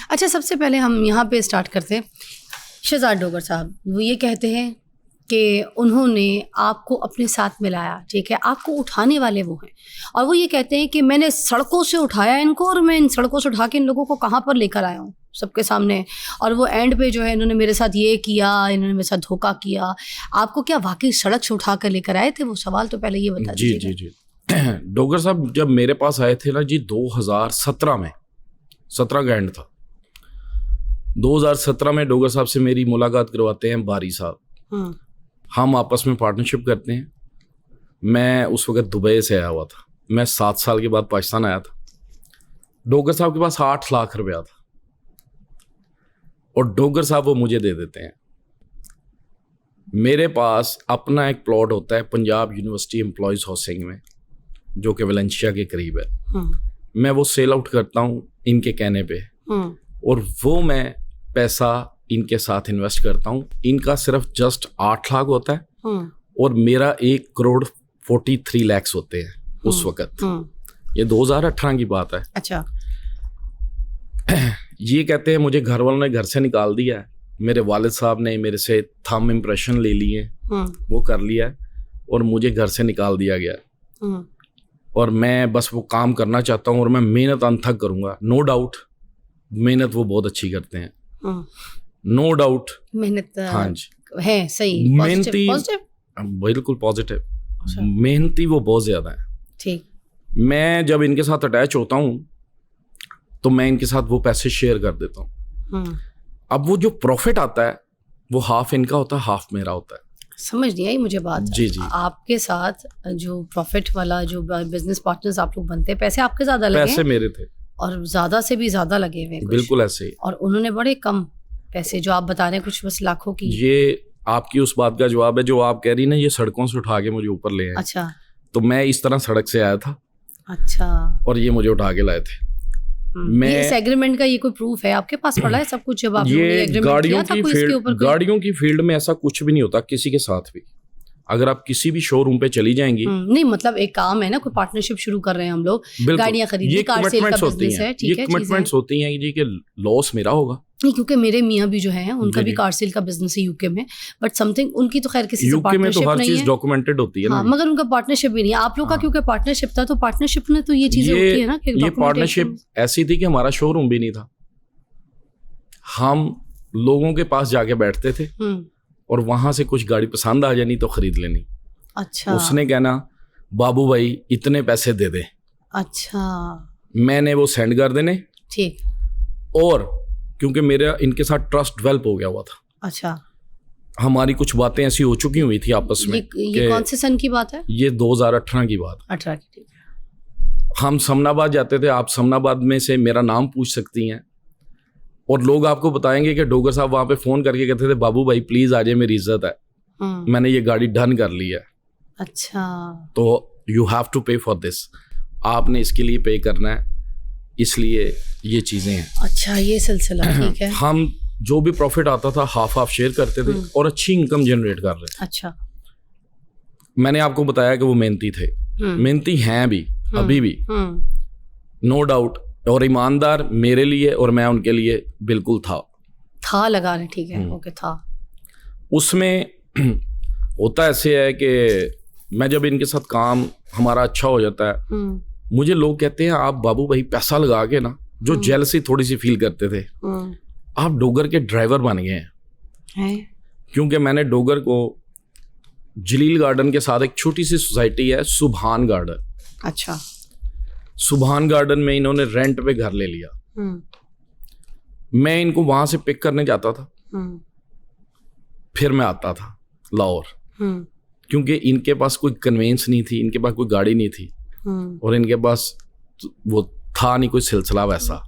अच्छा, सबसे पहले हम यहाँ पे स्टार्ट करते हैं। शहजाद डोगर साहब वो ये कहते हैं कि उन्होंने आपको अपने साथ मिलाया, ठीक है, आपको उठाने वाले वो हैं, और वो ये कहते हैं कि मैंने सड़कों से उठाया इनको और मैं इन सड़कों से उठा के इन लोगों को कहाँ पर लेकर आया हूँ सबके सामने, और वो एंड पे जो है इन्होंने मेरे साथ ये किया, इन्होंने मेरे साथ धोखा किया। आपको क्या वाकई सड़क से उठा कर लेकर आए थे? वो सवाल तो पहले ये बता दीजिए। जी डोगर साहब जब मेरे पास आए थे ना जी 2017 में, 17 का एंड था, 2017 में डोगर साहब से मेरी मुलाकात करवाते हैं बारी साहब। हम आपस में पार्टनरशिप करते हैं। मैं उस वक्त दुबई से आया हुआ था, मैं 7 साल के बाद पाकिस्तान आया था। डोगर साहब के पास 8 लाख रुपया था और डोगर साहब वो मुझे दे देते हैं। मेरे पास अपना एक प्लॉट होता है पंजाब यूनिवर्सिटी एम्प्लॉयज़ हाउसिंग में, जो कि वेलेंशिया के करीब है। मैं वो सेल आउट करता हूँ इनके कहने पे, और वो मैं पैसा इनके साथ इन्वेस्ट करता हूँ। इनका सिर्फ जस्ट 8 लाख होता है और मेरा 1 करोड़ 43 लाख होते हैं उस वक्त। ये 2018 की बात है। अच्छा। ये कहते हैं मुझे घर वालों ने घर से निकाल दिया है, मेरे वालिद साहब ने मेरे से थंब इम्प्रेशन ले लिए, वो कर लिया है और मुझे घर से निकाल दिया गया, और मैं बस वो काम करना चाहता हूँ और मैं मेहनत अनथक करूँगा। नो डाउट मेहनत वो बहुत अच्छी करते हैं, नो डाउट मेहनत हाँ जी है, सही, मेहनती, बिल्कुल पॉजिटिव, मेहनती वो बहुत ज़्यादा है। ठीक। मैं जब इनके साथ अटैच होता हूँ तो मैं इनके साथ वो पैसे शेयर कर देता हूँ। अब वो जो प्रॉफिट आता है वो हाफ इनका होता है, हाफ मेरा होता है। समझ नहीं आई मुझे बात। जी। आपके साथ जो प्रॉफिट वाला जो बिजनेस पार्टनर्स आप लोग बनते हैं, पैसे आपके ज्यादा लगे? पैसे मेरे थे और ज्यादा से भी ज्यादा लगे हुए। बिल्कुल ऐसे ही। और उन्होंने बड़े कम पैसे, जो आप बता रहे हैं कुछ बस लाखों की। ये आपकी उस बात का जवाब है जो आप कह रही ना, ये सड़कों से उठा के मुझे ऊपर ले आए। अच्छा। तो मैं इस तरह सड़क से आया था। अच्छा। और ये मुझे उठा के लाए थे। मैं इस एग्रीमेंट का ये कोई प्रूफ है आपके पास पड़ा है सब कुछ? जब आप ये गाड़ियों की फील्ड में ऐसा कुछ भी नहीं होता किसी के साथ भी। अगर आप किसी भी शोरूम पे चली जाएंगी, नहीं मतलब एक काम है ना, कोई पार्टनरशिप शुरू कर रहे हैं हम लोग, गाड़ियां खरीदनी, कार सेल का बिजनेस है, ठीक है, ये कमिटमेंट्स होती हैं जी कि लॉस मेरा होगा। नहीं, क्योंकि मेरे मियाँ भी जो है उनका भी कार सेल का बिजनेस है यूके में, बट समथिंग उनकी तो खैर किसी से पार्टनरशिप तो हर नहीं चीज है, डॉक्यूमेंटेड होती है ना, मगर उनका पार्टनरशिप भी नहीं है। आप लोग का क्योंकि पार्टनरशिप था, तो पार्टनरशिप में तो ये चीजें होती है ना कि ये पार्टनरशिप ऐसी थी कि हमारा शोरूम भी नहीं था, हम लोगों के पास जाके बैठते थे और वहां से कुछ गाड़ी पसंद आ जानी तो खरीद लेनी। अच्छा। उसने कहना बाबू भाई इतने पैसे दे दे। अच्छा। मैंने वो सेंड कर देने। ठीक। और क्योंकि मेरा इनके साथ ट्रस्ट डेवलप हो गया हुआ था। अच्छा। हमारी कुछ बातें ऐसी हो चुकी हुई थी आपस में। ये कौन से सन की बात है? ये 2018 की बात। 18 की। ठीक। हम समनाबाद जाते थे, आप समनाबाद में से मेरा नाम पूछ सकती हैं और लोग आपको बताएंगे कि डोगर साहब वहां पे फोन करके कहते थे बाबू भाई प्लीज आ जाए, मेरी इज्जत है, मैंने ये गाड़ी डन कर ली है। अच्छा। तो यू हैव टू पे फॉर दिस, आपने इसके लिए पे करना है, इसलिए ये चीजें हैं। अच्छा, ये सिलसिला। ठीक है। हम जो भी प्रॉफिट आता था हाफ हाफ शेयर करते थे और अच्छी इनकम जनरेट कर रहे थे। अच्छा। मैंने आपको बताया कि वो मेहनती थे, मेहनती हैं भी, अभी भी, नो डाउट, और ईमानदार मेरे लिए और मैं उनके लिए बिल्कुल था लगा रहे। ठीक है, ओके था। उसमें होता ऐसे है कि मैं जब इनके साथ काम हमारा अच्छा हो जाता है, मुझे लोग कहते हैं आप बाबू भाई पैसा लगा के ना, जो जेलसी थोड़ी सी फील करते थे, आप डोगर के ड्राइवर बन गए हैं। क्योंकि मैंने डोगर को जलील गार्डन के साथ एक छोटी सी सोसाइटी है सुभान गार्डन। अच्छा। सुभान गार्डन में इन्होंने रेंट पे घर ले लिया। मैं इनको वहां से पिक करने जाता था, फिर मैं आता था लाहौर, क्योंकि इनके पास कोई कन्वेंस नहीं थी, इनके पास कोई गाड़ी नहीं थी और इनके पास वो था नहीं कोई सिलसिला वैसा।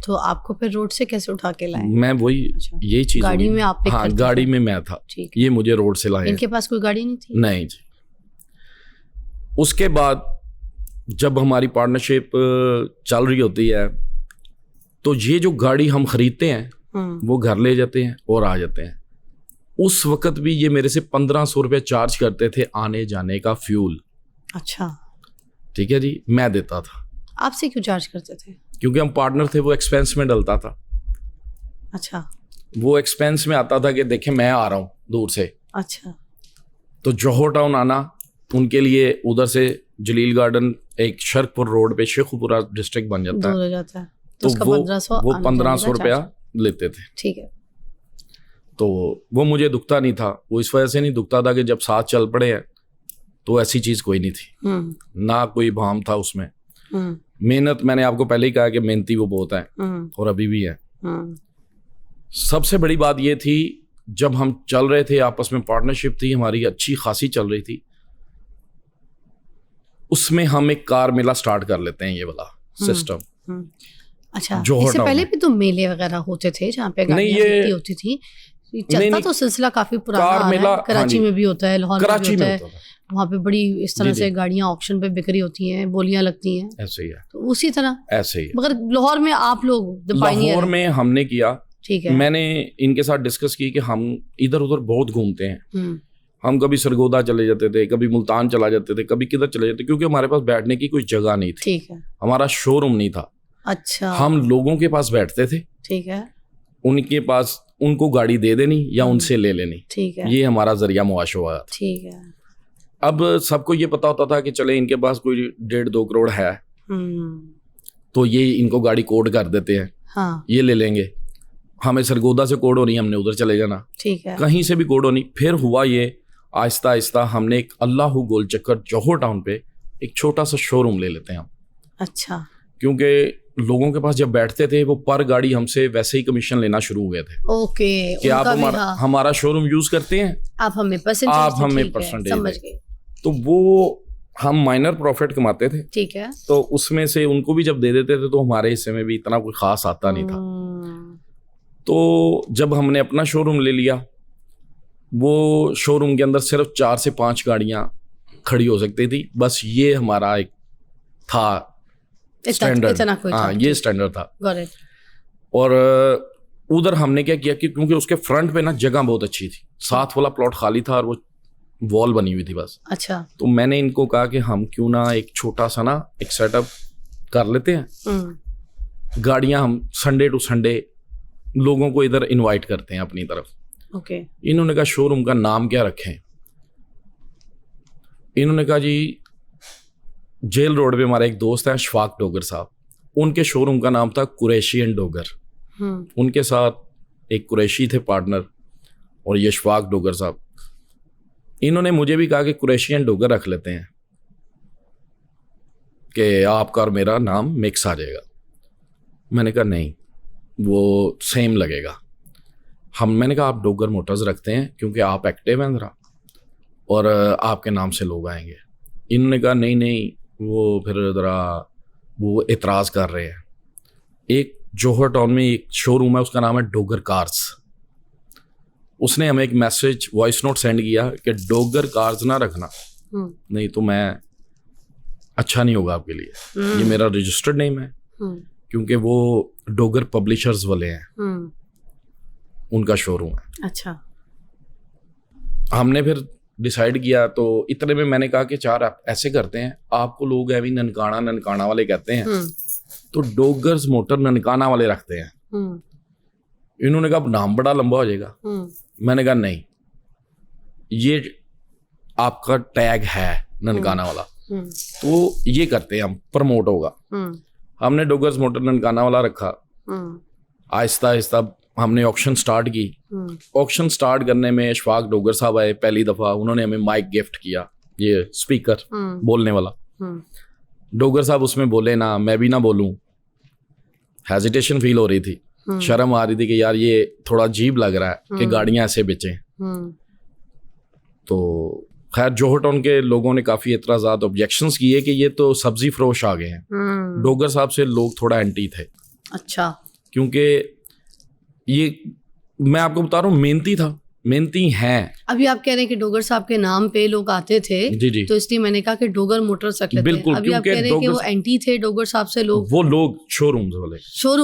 तो आपको फिर रोड से कैसे उठा के लाए? मैं वही, अच्छा। यही चीज गाड़ी में आप पिक हाँ, करते गाड़ी थे? में मैं था, ठीक। ये मुझे रोड से लाए। इनके पास कोई गाड़ी नहीं थी? नहीं जी। उसके बाद जब हमारी पार्टनरशिप चल रही होती है तो ये जो गाड़ी हम खरीदते हैं वो घर ले जाते हैं और आ जाते हैं। उस वक्त भी ये मेरे से 1500 रुपये चार्ज करते थे आने जाने का फ्यूल। अच्छा। ठीक है जी, मैं देता था। आपसे क्यों चार्ज करते थे? क्योंकि हम पार्टनर थे, वो एक्सपेंस में डलता था। अच्छा वो एक्सपेंस में आता था कि देखें मैं आ रहा हूँ दूर से। अच्छा। तो जौहर टाउन आना उनके लिए उधर से जलील गार्डन एक शर्कपुर रोड पे शेखुपुरा डिस्ट्रिक्ट बन जाता दूर है, हो जाता है, तो उसका वो 1500 रुपया लेते थे। ठीक है। तो वो मुझे दुखता नहीं था, वो इस वजह से नहीं दुखता था कि जब साथ चल पड़े हैं तो ऐसी चीज कोई नहीं थी, ना कोई भाम था उसमें। मेहनत, मैंने आपको पहले ही कहा कि मेहनती वो बहुत है और अभी भी है। सबसे बड़ी बात ये थी, जब हम चल रहे थे आपस में, पार्टनरशिप थी हमारी अच्छी खासी चल रही थी, उसमें हम एक कार मेला स्टार्ट कर लेते हैं, ये वाला सिस्टम। अच्छा, इससे पहले भी तो मेले वगैरह होते थे जहाँ पे गाड़ियाँ बिकती होती थी, चलता तो सिलसिला काफी पुराना आ रहा है। कराची में भी होता है, लाहौर में भी होता है, वहाँ पे बड़ी इस तरह से गाड़ियाँ ऑक्शन पे बिक्री होती हैं, बोलियां लगती हैं, ऐसे ही है। तो उसी तरह ऐसे ही, मगर लाहौर में आप लोग, लाहौर में हमने किया, ठीक है, मैंने इनके साथ डिस्कस की कि हम इधर उधर बहुत घूमते हैं, हम कभी सरगोदा चले जाते थे, कभी मुल्तान चला जाते थे, कभी किधर चले जाते, क्योंकि हमारे पास बैठने की कोई जगह नहीं थी, ठीक है, हमारा शोरूम नहीं था। अच्छा, हम लोगों के पास बैठते थे, ठीक है, उनके पास उनको गाड़ी दे देनी या उनसे ले लेनी, ठीक है, ये हमारा जरिया मुआश हुआ था, ठीक है। अब सबको ये पता होता था कि चले इनके पास कोई 1.5-2 करोड़ है, तो ये इनको गाड़ी कोड कर देते हैं, हाँ, ये ले लेंगे, हमें सरगोदा से कोड होनी, हमने उधर चले जाना, ठीक है, कहीं से भी कोड होनी। फिर हुआ ये, आहिस्ता आहिस्ता हमने एक अल्लाहू गोल चक्कर जौहर टाउन पे एक छोटा सा शोरूम ले लेते हैं हम। अच्छा, क्योंकि लोगों के पास जब बैठते थे वो पर गाड़ी हमसे वैसे ही कमीशन लेना शुरू हुए थे। ओके, कि आप हमारा शोरूम यूज करते हैं, आप हमें परसेंटेज समझ गए, तो वो हम माइनर प्रॉफिट कमाते थे, ठीक है, तो उसमें से उनको भी जब दे देते थे तो हमारे हिस्से में भी इतना कोई खास आता नहीं था। तो जब हमने अपना शोरूम ले लिया, वो शोरूम के अंदर सिर्फ 4 से 5 गाड़ियां खड़ी हो सकती थी, बस ये हमारा एक था स्टैंडर्ड, हाँ ये स्टैंडर्ड था। और उधर हमने क्या किया कि क्योंकि उसके फ्रंट पे ना जगह बहुत अच्छी थी, साथ वाला प्लॉट खाली था और वो वॉल बनी हुई थी बस। अच्छा, तो मैंने इनको कहा कि हम क्यों ना एक छोटा सा ना एक सेटअप कर लेते हैं, गाड़ियां हम संडे टू संडे लोगों को इधर इनवाइट करते हैं अपनी तरफ। ओके, इन्होंने कहा शोरूम का नाम क्या रखें? इन्होंने कहा जी जेल रोड पे हमारा एक दोस्त है अशफाक डोगर साहब, उनके शोरूम का नाम था कुरैशी एंड डोगर। उनके साथ एक कुरैशी थे पार्टनर और ये अशफाक डोगर साहब। इन्होंने मुझे भी कहा कि कुरैशी एंड डोगर रख लेते हैं कि आपका और मेरा नाम मिक्स आ जाएगा। मैंने कहा नहीं, वो सेम लगेगा। मैंने कहा आप डोगर मोटर्स रखते हैं क्योंकि आप एक्टिव हैं ज़रा और आपके नाम से लोग आएंगे। इन्होंने कहा नहीं नहीं, वो फिर ज़रा वो एतराज़ कर रहे हैं। एक जौहर टाउन में एक शोरूम है, उसका नाम है डोगर कार्स। उसने हमें एक मैसेज वॉइस नोट सेंड किया कि डोगर कार्स ना रखना, नहीं तो मैं अच्छा नहीं होगा आपके लिए। ये मेरा रजिस्टर्ड नेम है क्योंकि वो डोगर पब्लिशर्स वाले हैं, उनका शोरूम है। अच्छा, हमने फिर डिसाइड किया, तो इतने में मैंने कहा कि चार आप ऐसे करते हैं, आपको लोग अभी ननकाना वाले कहते हैं, तो डोगर्स मोटर ननकाना वाले रखते हैं। इन्होंने कहा नाम बड़ा लंबा हो जाएगा। मैंने कहा नहीं, ये आपका टैग है ननकाना वाला, तो ये करते हैं हम, प्रमोट होगा। हमने डोगर्स मोटर ननकाना वाला रखा। आहिस्ता आहिस्ता हमने ऑक्शन स्टार्ट की। ऑक्शन स्टार्ट करने में अशफाक डोगर साहब आए पहली दफ़ा, उन्होंने हमें माइक गिफ्ट किया, ये स्पीकर बोलने वाला। डोगर साहब उसमें बोले ना, मैं भी ना बोलूं, हेजिटेशन फील हो रही थी, शर्म आ रही थी कि यार ये थोड़ा अजीब लग रहा है कि गाड़ियां ऐसे बेचें। तो खैर जौहर टाउन के लोगों ने काफ़ी एतराज़ात ऑब्जेक्शंस किए कि ये तो सब्जी फरोश आ गए हैं। डोगर साहब से लोग थोड़ा एंटी थे। अच्छा, क्योंकि ये मैं आपको बता रहा हूँ मेहनती था, मेहनती हैं। अभी आप कह रहे हैं कि डोगर साहब के नाम पे लोग आते थे, जी जी, तो इसलिए मैंने कहा कि डोगर मोटर्स रख लेते हैं। बिल्कुल, अभी आप कह रहे हैं कि वो एंटी थे डोगर साहब से लोग, वो लोग शोरूम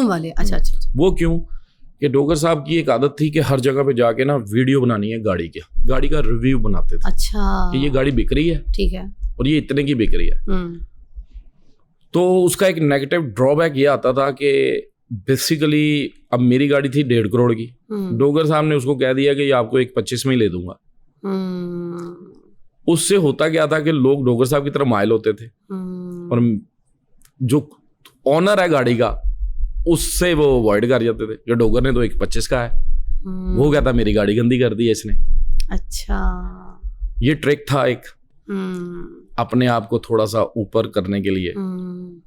वाले। अच्छा अच्छा, वो क्यों कि डोगर साहब की एक आदत थी कि हर जगह पे जाके ना वीडियो बनानी है गाड़ी का रिव्यू बनाते थे। अच्छा, कि ये गाड़ी बिक रही है, ठीक है, और ये इतने की बिक रही है। तो उसका एक नेगेटिव ड्रॉबैक ये आता था कि बेसिकली अब मेरी गाड़ी थी 1.5 करोड़ की, डोगर साहब ने उसको कह दिया कि ये आपको 1.25 में ही ले दूंगा। उससे होता क्या था कि लोग डोगर साहब की तरफ माइल होते थे और जो ऑनर है गाड़ी का उससे वो अवॉइड कर जाते थे कि डोगर ने तो 1.25 का है, वो कहता मेरी गाड़ी गंदी कर दी है इसने। अच्छा, ये ट्रिक था एक अपने आप को थोड़ा सा ऊपर करने के लिए।